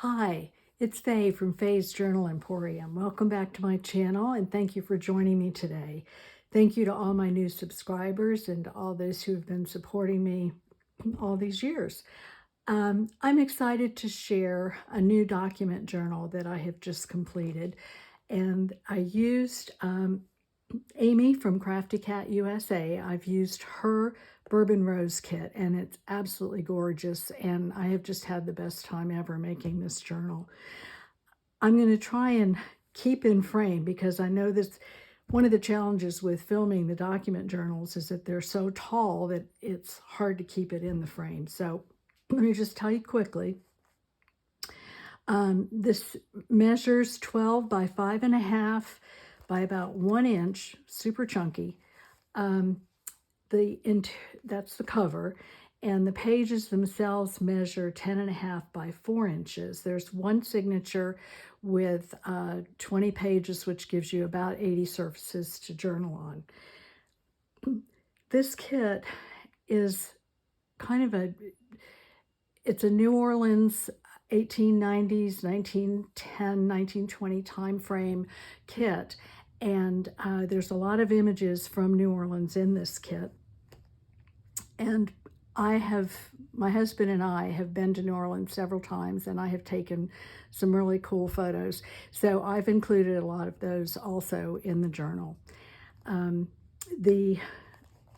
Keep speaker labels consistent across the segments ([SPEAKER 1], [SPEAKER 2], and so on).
[SPEAKER 1] Hi, it's Faye from Faye's Journal Emporium. Welcome back to my channel and thank you for joining me today. Thank you to all my new subscribers and to all those who have been supporting me all these years. I'm excited to share a new document journal that I have just completed, and I used Amy from Crafty Cat USA. I've used her Bourbon Rose kit and it's absolutely gorgeous, and I have just had the best time ever making this journal. I'm going to try and keep in frame because I know this one of the challenges with filming the document journals is that they're so tall that it's hard to keep it in the frame. So let me just tell you quickly. This measures 12 by 5.5 by about 1 inch, super chunky. That's the cover, and the pages themselves measure 10.5 by 4 inches. There's one signature with 20 pages, which gives you about 80 surfaces to journal on. This kit is kind of it's a New Orleans 1890s, 1910, 1920 time frame kit. And there's a lot of images from New Orleans in this kit. And my husband and I have been to New Orleans several times, and I have taken some really cool photos. So I've included a lot of those also in the journal. The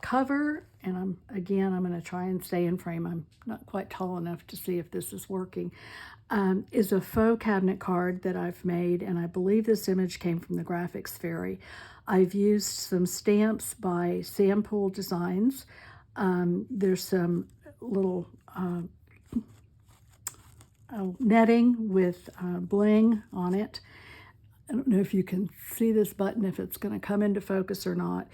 [SPEAKER 1] cover, and I'm going to try and stay in frame. I'm not quite tall enough to see if this is working. Is a faux cabinet card that I've made, and I believe this image came from the Graphics Fairy. I've used some stamps by Sampool Designs. There's some little netting with bling on it. I don't know if you can see this button, if it's going to come into focus or not.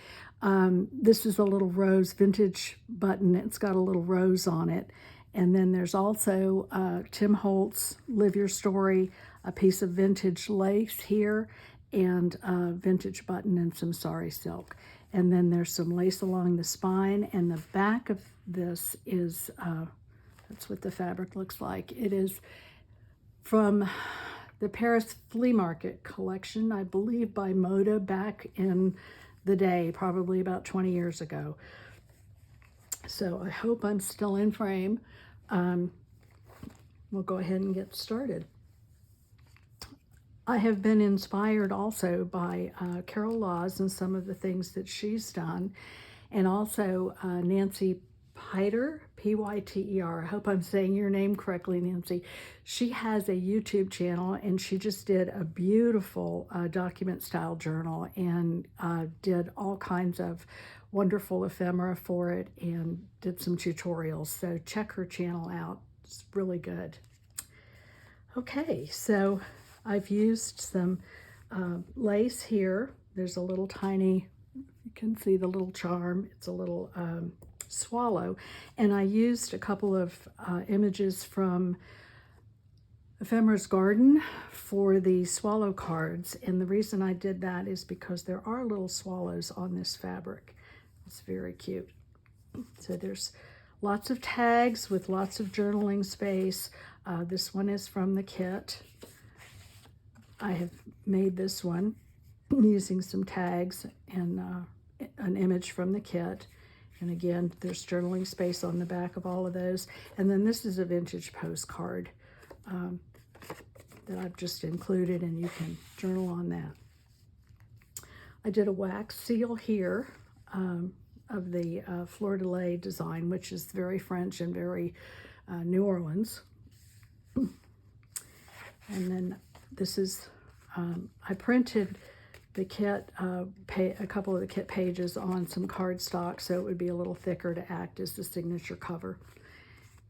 [SPEAKER 1] This is a little rose vintage button. It's got a little rose on it. And then there's also Tim Holtz, Live Your Story, a piece of vintage lace here, and a vintage button and some sari silk. And then there's some lace along the spine, and the back of this is, that's what the fabric looks like. It is from the Paris Flea Market collection, I believe by Moda back in the day, probably about 20 years ago. So I hope I'm still in frame. We'll go ahead and get started. I have been inspired also by Carol Laws and some of the things that she's done, and also Nancy Pyter, P-Y-T-E-R. I hope I'm saying your name correctly, Nancy. She has a YouTube channel, and she just did a beautiful document style journal and did all kinds of wonderful ephemera for it and did some tutorials. So check her channel out. It's really good. Okay, so I've used some lace here. There's a little tiny, you can see the little charm. It's a little swallow. And I used a couple of images from Ephemera's Garden for the swallow cards. And the reason I did that is because there are little swallows on this fabric. It's very cute. So there's lots of tags with lots of journaling space. This one is from the kit. I have made this one using some tags and an image from the kit. And again, there's journaling space on the back of all of those. And then this is a vintage postcard that I've just included, and you can journal on that. I did a wax seal here of the fleur-de-lis design, which is very French and very New Orleans. And then this is, I printed the kit, a couple of the kit pages on some cardstock, so it would be a little thicker to act as the signature cover.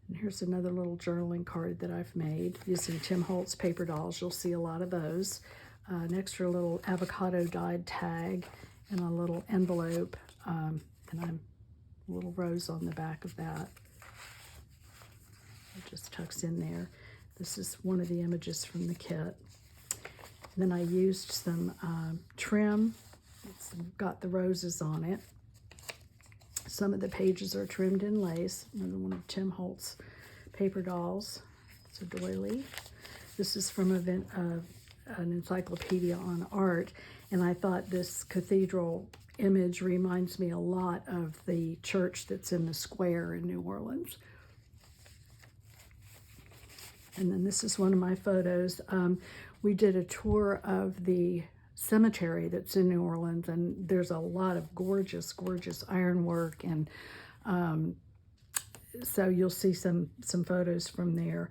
[SPEAKER 1] And here's another little journaling card that I've made using Tim Holtz paper dolls. You'll see a lot of those. An extra little avocado dyed tag and a little envelope, and a little rose on the back of that. It just tucks in there. This is one of the images from the kit. And then I used some trim. It's got the roses on it. Some of the pages are trimmed in lace. Another one of Tim Holtz paper dolls. It's a doily. This is from an encyclopedia on art, and I thought this cathedral image reminds me a lot of the church that's in the square in New Orleans. And then this is one of my photos. We did a tour of the cemetery that's in New Orleans, and there's a lot of gorgeous, gorgeous ironwork, and so you'll see some photos from there.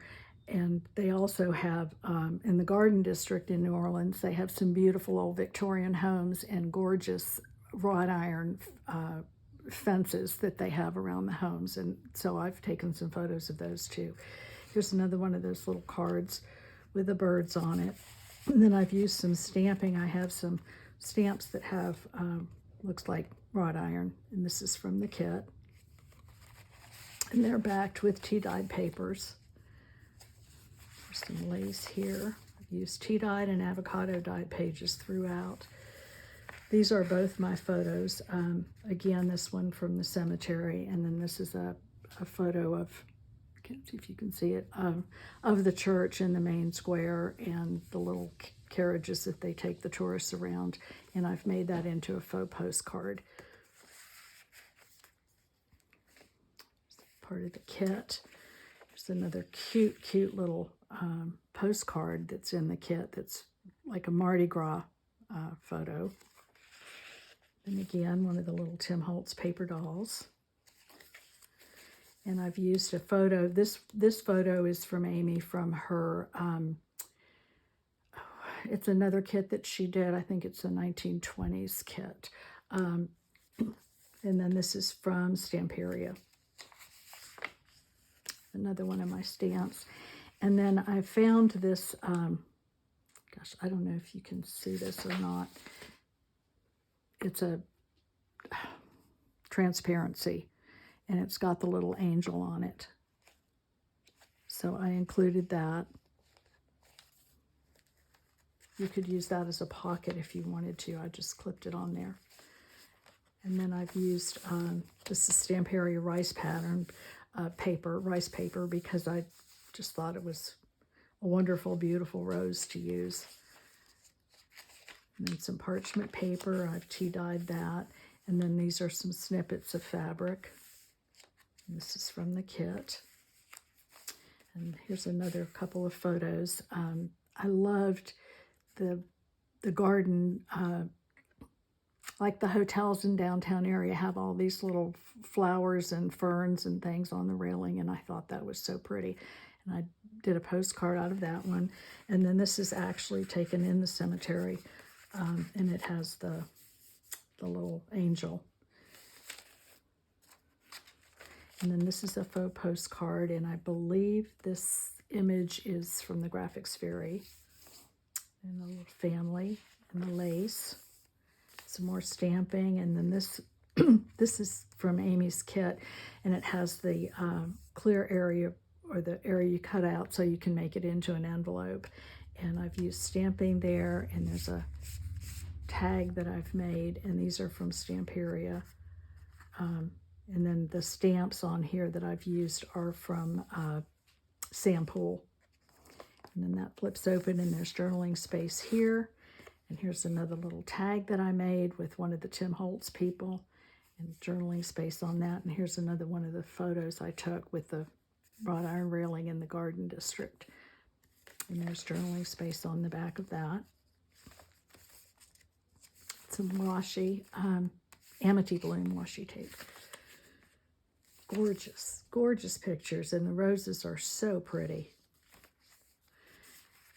[SPEAKER 1] And they also have, in the Garden District in New Orleans, they have some beautiful old Victorian homes and gorgeous wrought iron fences that they have around the homes. And so I've taken some photos of those too. Here's another one of those little cards with the birds on it. And then I've used some stamping. I have some stamps that have, looks like wrought iron, and this is from the kit. And they're backed with tea-dyed papers. There's some lace here. I've used tea-dyed and avocado-dyed pages throughout. These are both my photos. Again, this one from the cemetery, and then this is a photo of, I can't see if you can see it, of the church in the main square and the little carriages that they take the tourists around. And I've made that into a faux postcard. Part of the kit. There's another cute, cute little postcard that's in the kit that's like a Mardi Gras photo. And again, one of the little Tim Holtz paper dolls. And I've used a photo. This photo is from Amy from her, it's another kit that she did. I think it's a 1920s kit. And then this is from Stamperia. Another one of my stamps. And then I found this, gosh, I don't know if you can see this or not. It's a transparency, and it's got the little angel on it. So I included that. You could use that as a pocket if you wanted to. I just clipped it on there. And then I've used, this is Stamperia rice pattern rice paper, because I just thought it was a wonderful, beautiful rose to use. And then some parchment paper. I've tea-dyed that. And then these are some snippets of fabric. And this is from the kit. And here's another couple of photos. I loved the garden, like the hotels in downtown area have all these little flowers and ferns and things on the railing, and I thought that was so pretty. And I did a postcard out of that one. And then this is actually taken in the cemetery, and it has the little angel. And then this is a faux postcard, and I believe this image is from the Graphics Fairy. And the little family and the lace. Some more stamping, and then this this is from Amy's kit, and it has the clear area, or the area you cut out so you can make it into an envelope. And I've used stamping there, and there's a tag that I've made, and these are from Stamperia. And then the stamps on here that I've used are from Sampool. And then that flips open, and there's journaling space here. And here's another little tag that I made with one of the Tim Holtz people, and journaling space on that. And here's another one of the photos I took with the wrought iron railing in the Garden District. And there's journaling space on the back of that. Some washi, Amity Bloom washi tape. Gorgeous, gorgeous pictures, and the roses are so pretty.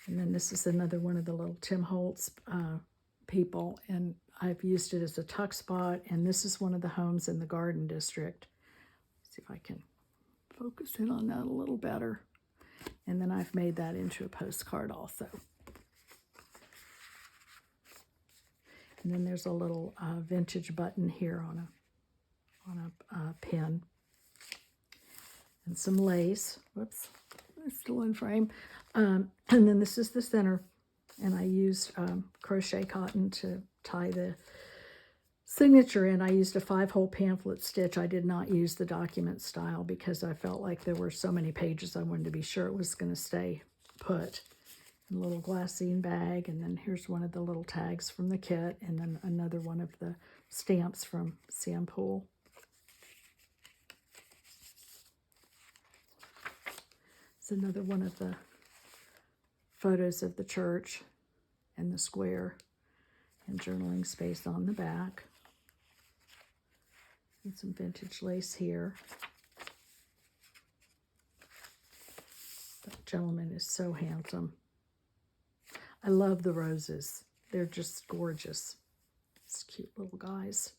[SPEAKER 1] And then this is another one of the little Tim Holtz people, and I've used it as a tuck spot, and this is one of the homes in the Garden District. Let's see if I can focus in on that a little better. And then I've made that into a postcard also. And then there's a little vintage button here on a pin. And some lace. Whoops, it's still in frame. And then this is the center, and I used crochet cotton to tie the signature in. I used a 5-hole pamphlet stitch. I did not use the document style because I felt like there were so many pages I wanted to be sure it was going to stay put. a little glassine bag, and then here's one of the little tags from the kit, and then another one of the stamps from Sam Poole. It's another one of the photos of the church and the square, and journaling space on the back. And some vintage lace here. That gentleman is so handsome. I love the roses. They're just gorgeous. It's cute little guys.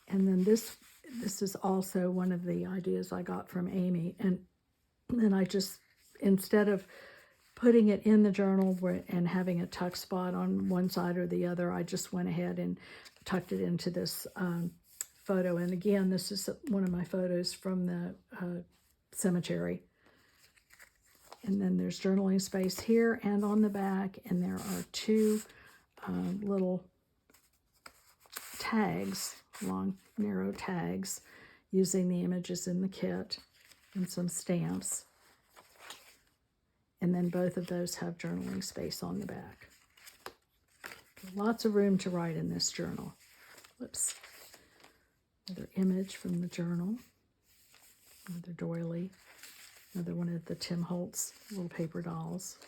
[SPEAKER 1] And then this is also one of the ideas I got from Amy. And then I just, instead of putting it in the journal and having a tuck spot on one side or the other, I just went ahead and tucked it into this photo. And again, this is one of my photos from the cemetery. And then there's journaling space here and on the back, and there are two little tags, long, narrow tags, using the images in the kit, and some stamps. And then both of those have journaling space on the back. Lots of room to write in this journal. Whoops. Another image from the journal. Another doily. Another one of the Tim Holtz little paper dolls.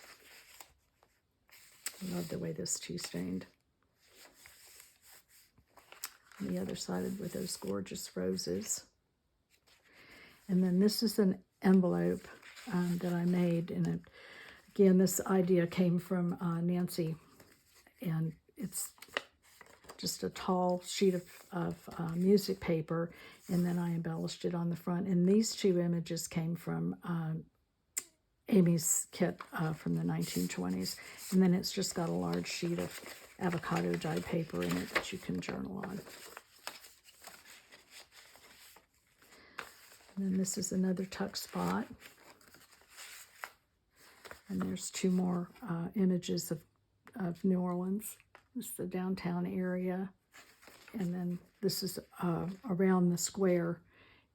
[SPEAKER 1] I love the way this tea stained. On the other side with those gorgeous roses. And then this is an envelope that I made. And again, this idea came from Nancy. And it's just a tall sheet of music paper, and then I embellished it on the front. And these two images came from Amy's kit from the 1920s. And then it's just got a large sheet of avocado dyed paper in it that you can journal on. And then this is another tuck spot. And there's two more images of New Orleans. This is the downtown area. And then this is around the square.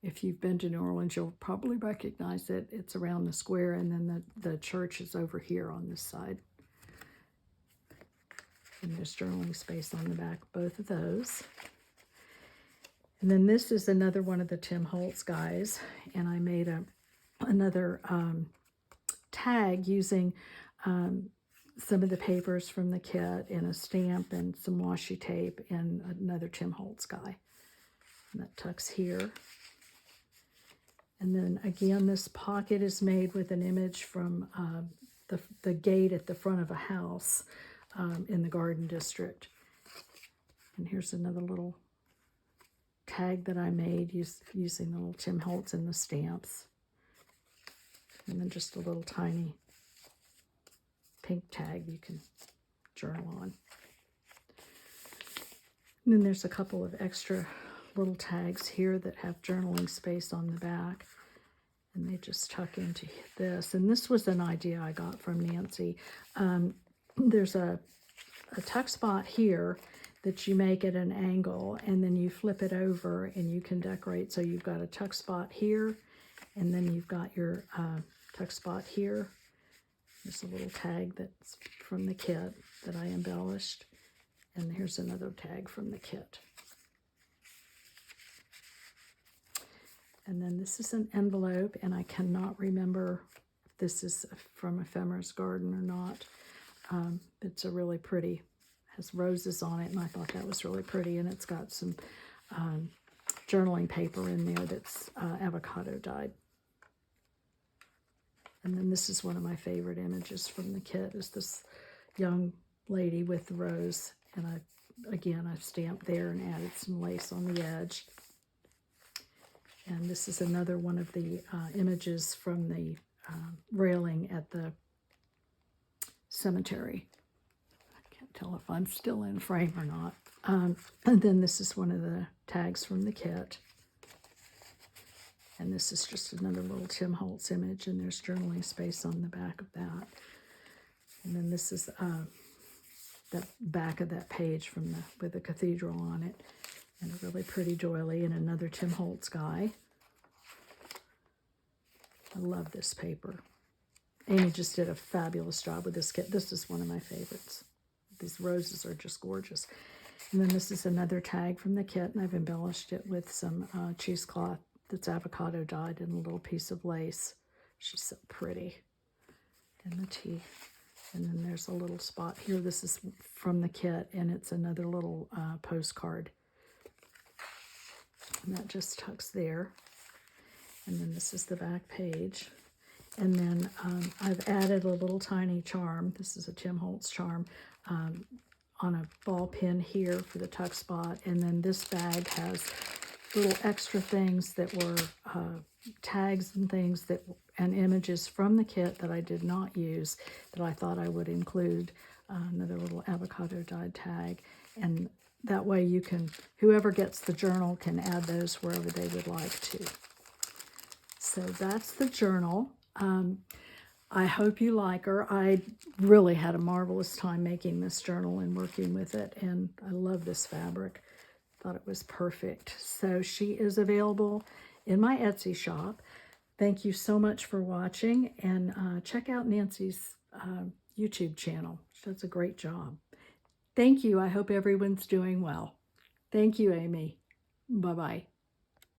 [SPEAKER 1] If you've been to New Orleans, you'll probably recognize it. It's around the square, and then the church is over here on this side. And there's journaling space on the back of both of those. And then this is another one of the Tim Holtz guys, and I made another tag using some of the papers from the kit and a stamp and some washi tape and another Tim Holtz guy. And that tucks here. And then again, this pocket is made with an image from the gate at the front of a house in the Garden District. And here's another little tag that I made using the little Tim Holtz and the stamps. And then just a little tiny pink tag you can journal on. And then there's a couple of extra little tags here that have journaling space on the back, and they just tuck into this. And this was an idea I got from Nancy. There's a tuck spot here that you make at an angle, and then you flip it over and you can decorate. So you've got a tuck spot here, and then you've got your tuck spot here. There's a little tag that's from the kit that I embellished. And here's another tag from the kit. And then this is an envelope, and I cannot remember if this is from Ephemeris Garden or not. It's a really pretty, has roses on it, and I thought that was really pretty. And it's got some journaling paper in there that's avocado dyed. And then this is one of my favorite images from the kit, is this young lady with the rose. And I've stamped there and added some lace on the edge. And this is another one of the images from the railing at the cemetery. I can't tell if I'm still in frame or not. And then this is one of the tags from the kit. And this is just another little Tim Holtz image, and there's journaling space on the back of that. And then this is the back of that page with the cathedral on it, and a really pretty doily, and another Tim Holtz guy. I love this paper. Amy just did a fabulous job with this kit. This is one of my favorites. These roses are just gorgeous. And then this is another tag from the kit, and I've embellished it with some cheesecloth that's avocado dyed and a little piece of lace. She's so pretty. And the tea. And then there's a little spot here. This is from the kit, and it's another little postcard. And that just tucks there. And then this is the back page. And then I've added a little tiny charm. This is a Tim Holtz charm on a ball pin here for the tuck spot. And then this bag has little extra things that were tags and things and images from the kit that I did not use that I thought I would include. Another little avocado dyed tag. And that way you can, whoever gets the journal can add those wherever they would like to. So that's the journal. I hope you like her. I really had a marvelous time making this journal and working with it, and I love this fabric. Thought it was perfect. So she is available in my Etsy shop. Thank you so much for watching, and check out Nancy's YouTube channel. She does a great job. Thank you. I hope everyone's doing well. Thank you, Amy. Bye-bye.